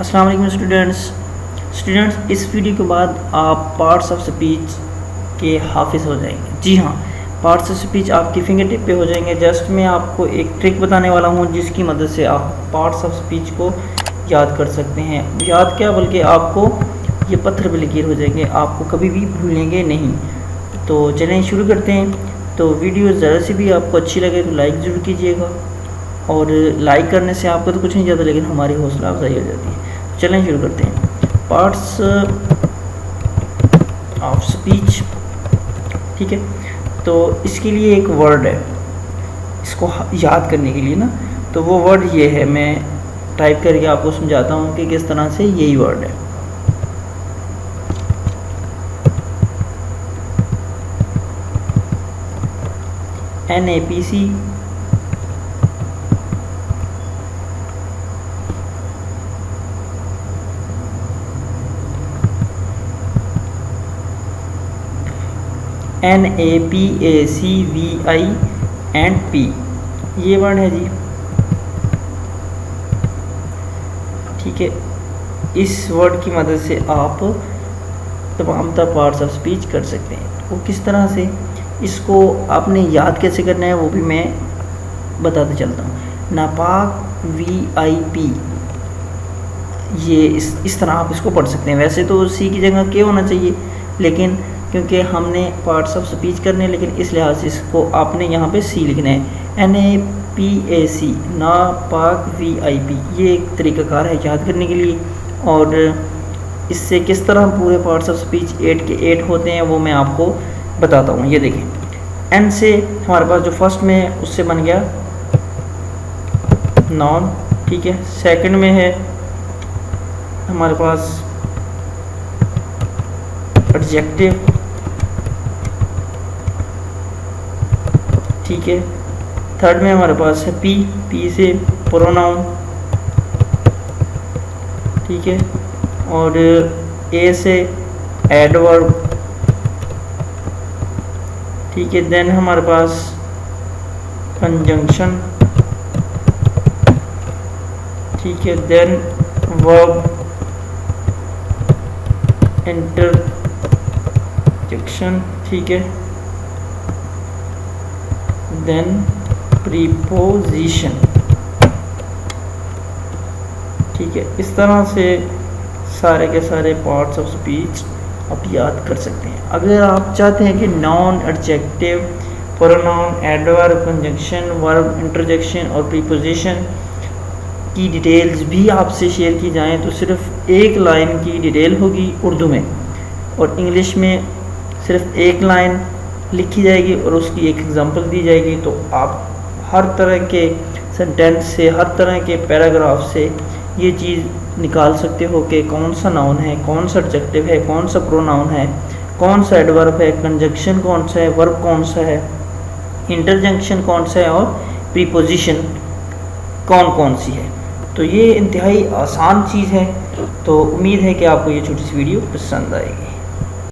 अस्सलाम वालेकुम स्टूडेंट्स, इस वीडियो के बाद आप पार्ट्स ऑफ स्पीच के हाफिज़ हो जाएंगे। जी हाँ, पार्ट्स ऑफ स्पीच आपकी फिंगर टिप पे हो जाएंगे। जस्ट मैं आपको एक ट्रिक बताने वाला हूँ जिसकी मदद से आप पार्ट्स ऑफ स्पीच को याद कर सकते हैं। याद क्या, बल्कि आपको ये पत्थर पे लकीर हो जाएंगे, आपको कभी भी भूलेंगे नहीं। तो चलें शुरू करते हैं। तो वीडियो ज़रा सी भी आपको अच्छी लगे तो लाइक ज़रूर कीजिएगा, और लाइक करने से आपको तो कुछ नहीं जाता, लेकिन हमारी हौसला अफजाई हो जाती है। तो चलें शुरू करते हैं। पार्ट्स ऑफ स्पीच, ठीक है। तो इसके लिए एक वर्ड है, इसको याद करने के लिए ना, तो वो वर्ड ये है। मैं टाइप करके आपको समझाता हूँ कि किस तरह से यही वर्ड है। NAPC, NAPACVI एंड P, ये वर्ड है जी, ठीक है। इस वर्ड की मदद से आप तमाम तरह पार्ट्स ऑफ स्पीच कर सकते हैं। वो किस तरह से, इसको आपने याद कैसे करना है वो भी मैं बताते चलता हूँ। नापाक VIP, ये इस तरह आप इसको पढ़ सकते हैं। वैसे तो C की जगह K होना चाहिए, लेकिन क्योंकि हमने पार्ट्स ऑफ स्पीच करने, लेकिन इस लिहाज से इसको आपने यहाँ पे C लिखना है। NAPAC, नापाक VIP, ये एक तरीक़ाकार है याद करने के लिए। और इससे किस तरह पूरे पार्ट्स ऑफ स्पीच 8 के 8 होते हैं वो मैं आपको बताता हूँ। ये देखें, N से हमारे पास जो फर्स्ट में है उससे बन गया नाउन, ठीक है। सेकंड में है हमारे पास एडजेक्टिव, ठीक है। थर्ड में हमारे पास है P से प्रोनाउन, ठीक है। और A से एडवर्ब, ठीक है। देन हमारे पास कंजंक्शन, ठीक है। देन वर्ब, इंटरजेक्शन, ठीक है। देन प्रीपोजिशन, ठीक है। इस तरह से सारे के सारे पार्ट्स ऑफ स्पीच आप याद कर सकते हैं। अगर आप चाहते हैं कि noun, adjective, pronoun, adverb, conjunction, verb, interjection और प्रीपोजिशन की डिटेल्स भी आपसे शेयर की जाएं, तो सिर्फ एक लाइन की डिटेल होगी उर्दू में, और इंग्लिश में सिर्फ एक लाइन लिखी जाएगी और उसकी एक एग्जांपल दी जाएगी। तो आप हर तरह के सेंटेंस से, हर तरह के पैराग्राफ से ये चीज़ निकाल सकते हो कि कौन सा नाउन है, कौन सा एडजेक्टिव है, कौन सा प्रोनाउन है, कौन सा एडवर्ब है, कंजंक्शन कौन सा है, वर्ब कौन सा है, इंटरजेक्शन कौन सा है, और प्रीपोजिशन कौन कौन सी है। तो ये इंतहाई आसान चीज़ है। तो उम्मीद है कि आपको ये छोटी सी वीडियो पसंद आएगी।